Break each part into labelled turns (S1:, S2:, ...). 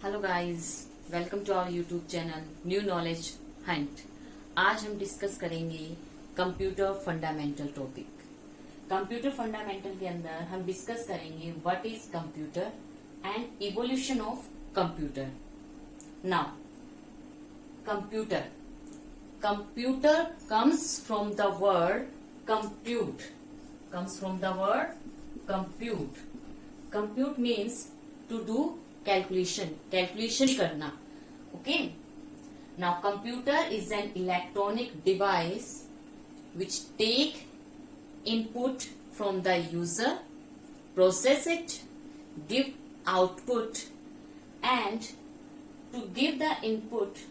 S1: Hello guys, welcome to our YouTube channel new knowledge hunt. आज हम discuss करेंगे computer fundamental topic. Computer fundamental के अंदर हम डिस्कस करेंगे what is computer and evolution of computer. Now computer computer comes from the word compute compute means to do calculation करना। Okay, now computer is an electronic device which take input from the user, process it, give output, and to give the input,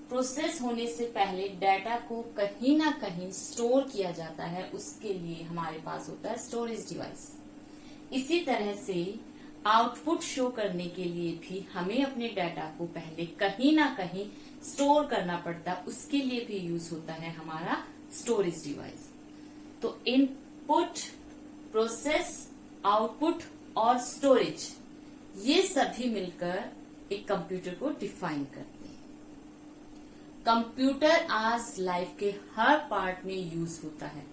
S1: process होने से पहले data को कहीं ना कहीं store किया जाता है। उसके लिए हमारे पास होता है स्टोरेज डिवाइस। इसी तरह से आउटपुट शो करने के लिए भी हमें अपने डाटा को पहले कहीं ना कहीं स्टोर करना पड़ता है। उसके लिए भी यूज होता है हमारा स्टोरेज डिवाइस। तो इनपुट, प्रोसेस, आउटपुट और स्टोरेज, ये सभी मिलकर एक कंप्यूटर को डिफाइन करते हैं। कंप्यूटर आज लाइफ के हर पार्ट में यूज होता है।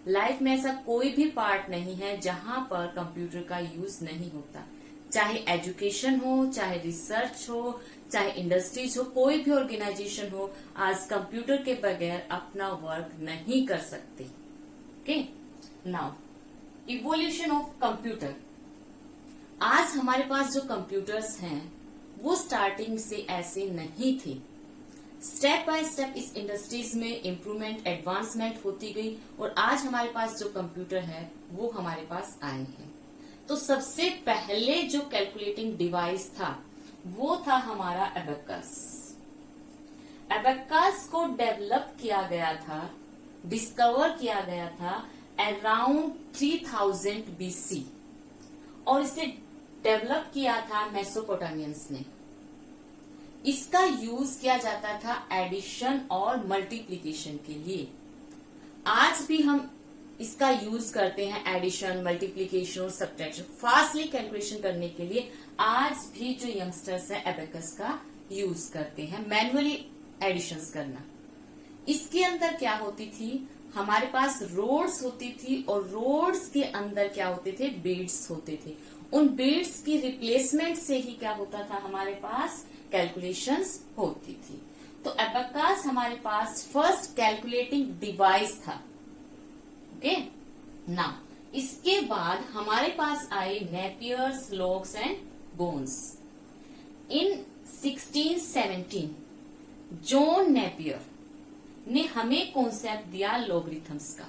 S1: लाइफ में ऐसा कोई भी पार्ट नहीं है जहां पर कंप्यूटर का यूज नहीं होता। चाहे एजुकेशन हो, चाहे रिसर्च हो, चाहे इंडस्ट्रीज हो, कोई भी ऑर्गेनाइजेशन हो, आज कंप्यूटर के बगैर अपना वर्क नहीं कर सकते। Okay, now evolution of computer. आज हमारे पास जो कंप्यूटर्स हैं वो स्टार्टिंग से ऐसे नहीं थे। स्टेप बाय स्टेप इस इंडस्ट्रीज में इम्प्रूवमेंट, एडवांसमेंट होती गई और आज हमारे पास जो कंप्यूटर है वो हमारे पास आए हैं। तो सबसे पहले जो कैलकुलेटिंग डिवाइस था वो था हमारा एबेकस। एबेकस को डेवलप किया गया था, डिस्कवर किया गया था अराउंड 3000 बीसी और इसे डेवलप किया था मेसोपोटामियंस ने। इसका यूज किया जाता था एडिशन और मल्टीप्लिकेशन के लिए। आज भी हम इसका यूज करते हैं एडिशन, मल्टीप्लिकेशन और सब्ट्रैक्शन, फास्टली कैलकुलेशन करने के लिए। आज भी जो यंगस्टर्स हैं एबेकस का यूज करते हैं, मैन्युअली एडिशंस करना। इसके अंदर क्या होती थी, हमारे पास रोड्स होती थी और रोड्स के अंदर क्या होते थे, बीड्स होते थे। उन बीड्स की रिप्लेसमेंट से ही क्या होता था, हमारे पास कैलकुलेशंस होती थी। तो एबेकस हमारे पास फर्स्ट कैलकुलेटिंग डिवाइस था। ओके, नाउ इसके बाद हमारे पास आए Napier's, logs and bones. In 1617 John Napier ने हमें कॉन्सेप्ट दिया लॉगरिथम्स का।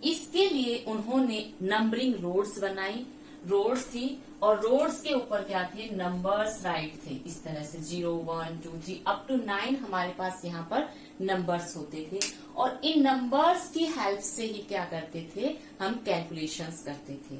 S1: इसके लिए उन्होंने नंबरिंग रोड्स बनाई। रोड्स थी और रोड्स के ऊपर क्या थे, नंबर्स राइट थे। इस तरह से 0, 1, 2, 3 अप टू 9 हमारे पास यहाँ पर नंबर्स होते थे और इन नंबर्स की हेल्प से ही क्या करते थे, हम कैलकुलेशंस करते थे।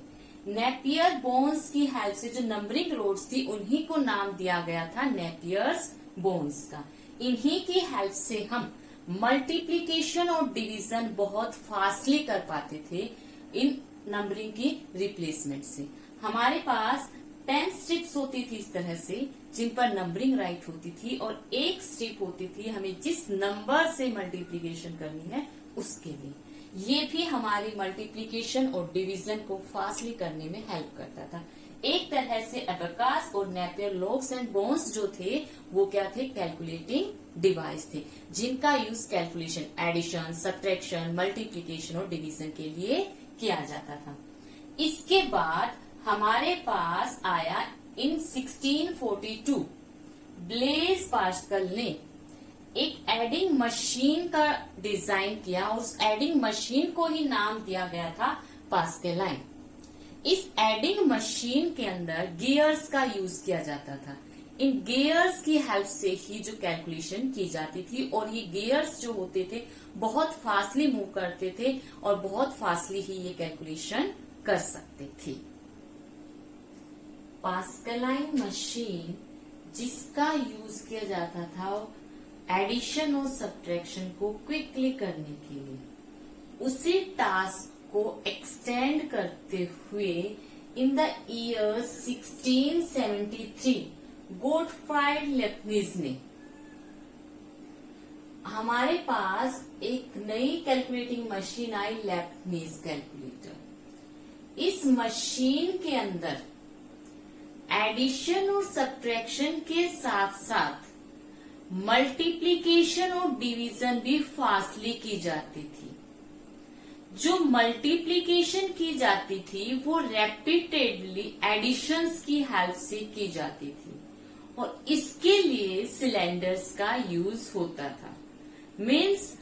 S1: नेपियर बोन्स की हेल्प से जो नंबरिंग रोड्स थी उन्हीं को नाम दिया गया था नेपियर्स बोन्स का। इन्हीं की हेल्प से हम मल्टीप्लिकेशन और डिवीजन बहुत फास्टली कर पाते थे इन नंबरिंग की रिप्लेसमेंट से। हमारे पास 10 स्ट्रिप्स होती थी इस तरह से, जिन पर नंबरिंग राइट होती थी और एक स्ट्रिप होती थी हमें जिस नंबर से मल्टीप्लिकेशन करनी है उसके लिए। ये भी हमारी मल्टीप्लिकेशन और डिवीजन को फास्टली करने में हेल्प करता था। एक तरह से एबेकस और नेपियर, लॉग्स एंड बोन्स जो थे वो क्या थे, कैलकुलेटिंग डिवाइस थे, जिनका use calculation, addition, subtraction, multiplication और डिवीजन के लिए किया जाता था। इसके बाद हमारे पास आया इन 1642 ब्लेज पास्कल ने एक एडिंग मशीन का डिजाइन किया और उस एडिंग मशीन को ही नाम दिया गया था पास्कलाइन। इस एडिंग मशीन के अंदर गियर्स का यूज किया जाता था। इन गियर्स की हेल्प से ही जो कैलकुलेशन की जाती थी और ये गियर्स जो होते थे बहुत फास्टली मूव करते थे और बहुत फास्टली ही ये कैलकुलेशन कर सकते थे। पास्कलाइन मशीन जिसका यूज किया जाता था एडिशन और सब्ट्रैक्शन को क्विकली करने के लिए, उसी टास्क को एक्सटेंड करते हुए in the year 1673 गोटफ्राइड लेibniz ने हमारे पास एक नई कैलकुलेटिंग मशीन आई, लेibniz कैलकुलेटर। इस मशीन के अंदर एडिशन और सब्ट्रैक्शन के साथ साथ मल्टीप्लिकेशन और डिवीजन भी फास्टली की जाती थी। जो मल्टीप्लिकेशन की जाती थी वो रेपिटेडली एडिशंस की हेल्प से की जाती थी और इसके लिए सिलेंडर्स का यूज होता था। मीन्स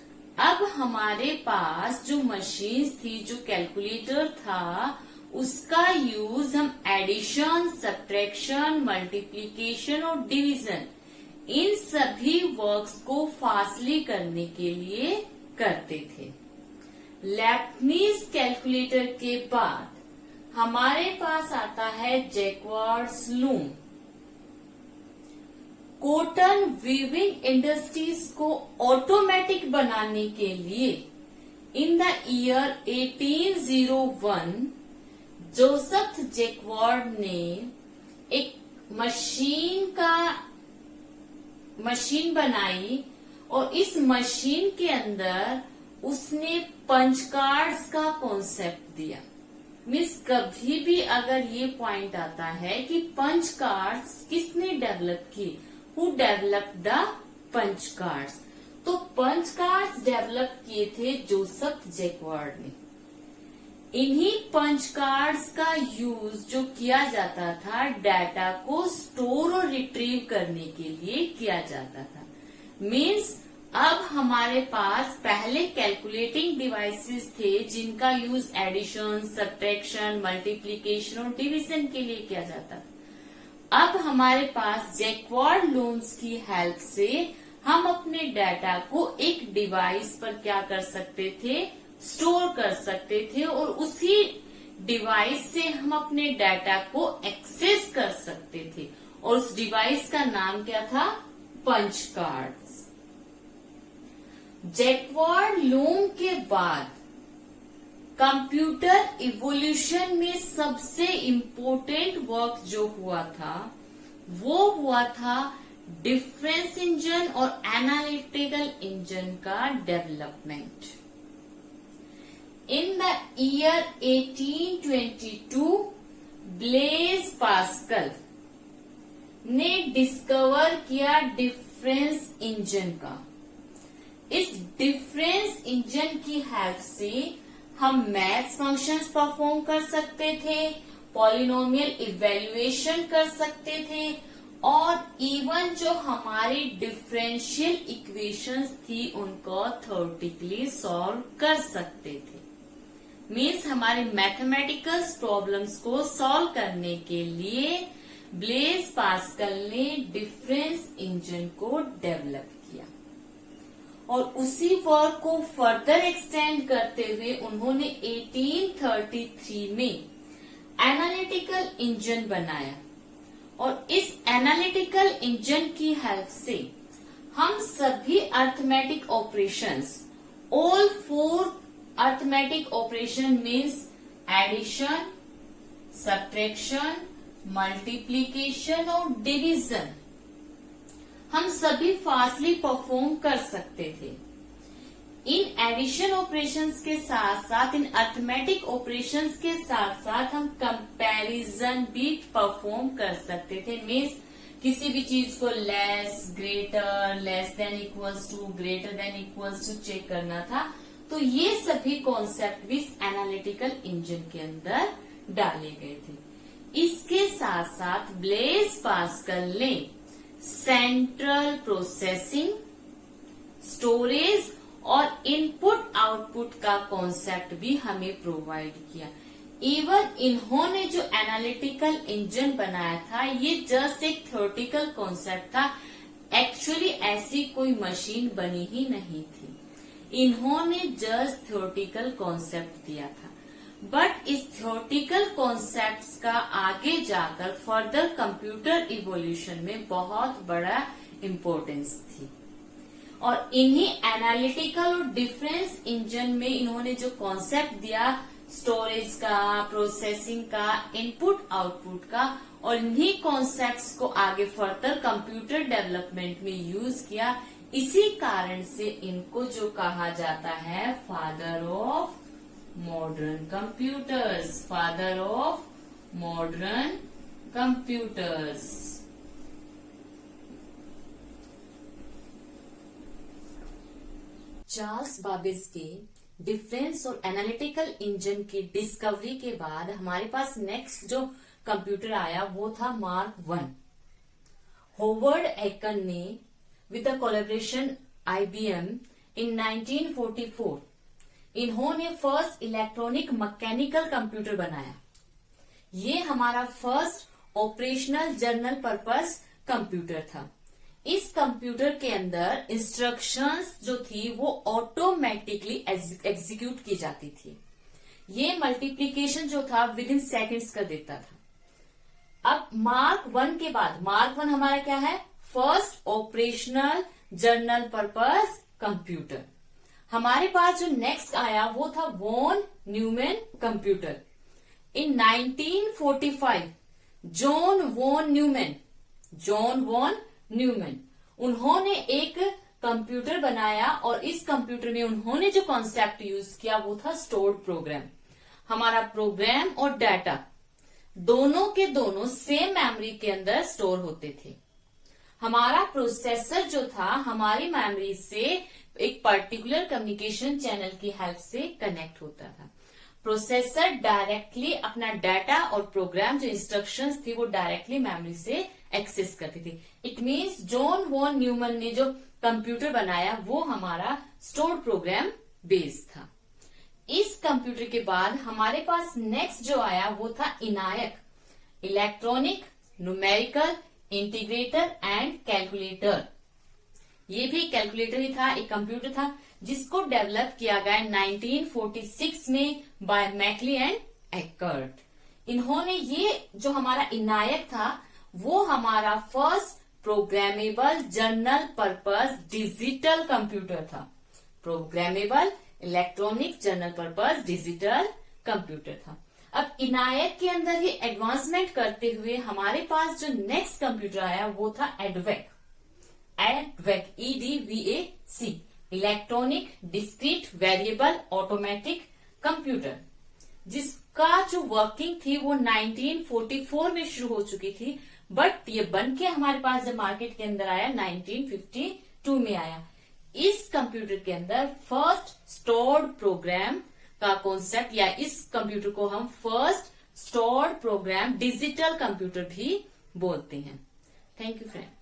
S1: अब हमारे पास जो मशीन्स थी, जो कैलकुलेटर था, उसका यूज हम एडिशन, सब्ट्रैक्शन, मल्टीप्लिकेशन और डिवीजन इन सभी वर्क्स को फास्टली करने के लिए करते थे। लेibniz कैलकुलेटर के बाद हमारे पास आता है जैक्वार्ड्स लूम। कॉटन वीविंग इंडस्ट्रीज को ऑटोमेटिक बनाने के लिए in the year 1801 Joseph jacquard ने एक मशीन बनाई और इस मशीन के अंदर उसने पंच कार्ड्स का कॉन्सेप्ट दिया। मिस कभी भी अगर ये पॉइंट आता है कि पंच कार्ड्स किसने डेवलप किए, who developed the punch cards, तो पंच कार्ड्स डेवलप किए थे जोसेफ जैक्वार्ड ने। इन्हीं पंच कार्ड्स का यूज जो किया जाता था डाटा को स्टोर और रिट्रीव करने के लिए किया जाता था। मीन्स अब हमारे पास पहले कैलकुलेटिंग डिवाइसेस थे जिनका यूज एडिशन, सब्ट्रैक्शन, मल्टीप्लिकेशन और डिवीजन के लिए किया जाता था। अब हमारे पास जैक्वार्ड लूम्स की हेल्प से हम अपने डाटा को एक डिवाइस पर क्या कर सकते थे, स्टोर कर सकते थे और उसी डिवाइस से हम अपने डाटा को एक्सेस कर सकते थे और उस डिवाइस का नाम क्या था, पंच कार्ड्स। जैक्वार्ड लूम के बाद कंप्यूटर इवोल्यूशन में सबसे इम्पोर्टेंट वर्क जो हुआ था वो हुआ था डिफरेंस इंजन और एनालिटिकल इंजन का development. In the year 1822, Blaise Pascal ने डिस्कवर किया डिफरेंस इंजन का। इस डिफरेंस इंजन की हेल्प से हम मैथ्स फंक्शंस परफॉर्म कर सकते थे, पॉलिनोमियल इवेल्युएशन कर सकते थे और इवन जो हमारी डिफरेंशियल इक्वेशंस थी उनको थ्योरेटिकली सॉल्व कर सकते थे। मीन्स हमारे मैथमेटिकल प्रॉब्लम्स को सॉल्व करने के लिए ब्लेज पास्कल ने डिफरेंस इंजन को डेवलप किया और उसी वर्क को फर्दर एक्सटेंड करते हुए उन्होंने 1833 में एनालिटिकल इंजन बनाया और इस एनालिटिकल इंजन की हेल्प से हम सभी arithmetic operations, all 4 arithmetic operation means addition, subtraction, multiplication और डिवीजन, हम सभी फास्टली परफॉर्म कर सकते थे। इन एडिशन ऑपरेशंस के साथ साथ, इन अर्थमेटिक ऑपरेशंस के साथ साथ हम कंपैरिजन भी परफॉर्म कर सकते थे। मीन्स किसी भी चीज को less, greater, less than equals to, greater than equals to check करना था। तो ये सभी कॉन्सेप्ट भी एनालिटिकल इंजन के अंदर डाले गए थे। इसके साथ साथ ब्लेज पास्कल ने सेंट्रल प्रोसेसिंग, स्टोरेज और इनपुट आउटपुट का कॉन्सेप्ट भी हमें प्रोवाइड किया। इवन इन्होंने जो एनालिटिकल इंजन बनाया था ये जस्ट एक थ्योरेटिकल कॉन्सेप्ट था, एक्चुअली ऐसी कोई मशीन बनी ही नहीं थी। इन्होंने जस्ट थ्योरेटिकल कॉन्सेप्ट दिया था, बट इस थ्योरेटिकल कॉन्सेप्ट्स का आगे जाकर फर्दर कंप्यूटर इवोल्यूशन में बहुत बड़ा इम्पोर्टेंस थी। और इन्हीं एनालिटिकल और डिफरेंस इंजन में इन्होंने जो कॉन्सेप्ट दिया स्टोरेज का, प्रोसेसिंग का, इनपुट आउटपुट का, और इन्हीं कॉन्सेप्ट्स को आगे फर्दर कंप्यूटर डेवलपमेंट में यूज किया। इसी कारण से इनको जो कहा जाता है father of modern computers, father of modern computers. Charles Babbage के डिफरेंस और एनालिटिकल इंजन की डिस्कवरी के बाद हमारे पास नेक्स्ट जो कंप्यूटर आया वो था मार्क 1। होवर्ड एकन ने विद द कोलैबोरेशन IBM इन 1944 इन्होंने फर्स्ट इलेक्ट्रॉनिक मैकेनिकल कंप्यूटर बनाया। ये हमारा first operational general purpose computer था। इस कंप्यूटर के अंदर इंस्ट्रक्शंस जो थी वो ऑटोमेटिकली एग्जीक्यूट की जाती थी। ये मल्टीप्लिकेशन जो था विद इन सेकेंड्स कर देता था। अब मार्क 1 के बाद मार्क 1 हमारा क्या है? First operational general purpose computer. हमारे पास जो नेक्स्ट आया वो था वॉन न्यूमैन कंप्यूटर। इन 1945 जॉन वॉन न्यूमैन उन्होंने एक कंप्यूटर बनाया और इस कंप्यूटर में उन्होंने जो कॉन्सेप्ट यूज किया वो था स्टोर्ड प्रोग्राम। हमारा प्रोग्राम और डाटा दोनों के दोनों सेम मेमोरी के अंदर स्टोर होते थे। हमारा प्रोसेसर जो था हमारी मेमोरी से एक पर्टिकुलर कम्युनिकेशन चैनल की हेल्प से कनेक्ट होता था। प्रोसेसर डायरेक्टली अपना डाटा और प्रोग्राम जो इंस्ट्रक्शंस थी वो डायरेक्टली मेमोरी से एक्सेस करती थी। It means John von Neumann ने जो कंप्यूटर बनाया वो हमारा स्टोर्ड प्रोग्राम बेस्ड था। इस कंप्यूटर के बाद हमारे पास नेक्स्ट जो आया वो था ENIAC, electronic numerical integrator and calculator. ये भी कैलकुलेटर ही था, एक कंप्यूटर था जिसको डेवलप किया गया 1946 में बाय मैकली एंड एक्कर्ट। इन्होंने ये जो हमारा इनायक था वो हमारा first programmable general purpose digital computer था। Programmable electronic general purpose digital computer था। अब इनायत के अंदर ही एडवांसमेंट करते हुए हमारे पास जो नेक्स्ट कंप्यूटर आया वो था एडवेक, EDVAC, electronic discrete variable automatic computer, जिसका जो वर्किंग थी वो 1944 में शुरू हो चुकी थी, बट ये बन के हमारे पास जब मार्केट के अंदर आया 1952 में आया। इस कंप्यूटर के अंदर फर्स्ट स्टोर्ड प्रोग्राम का कॉन्सेप्ट, या इस कंप्यूटर को हम first stored program digital computer भी बोलते हैं। Thank you friend.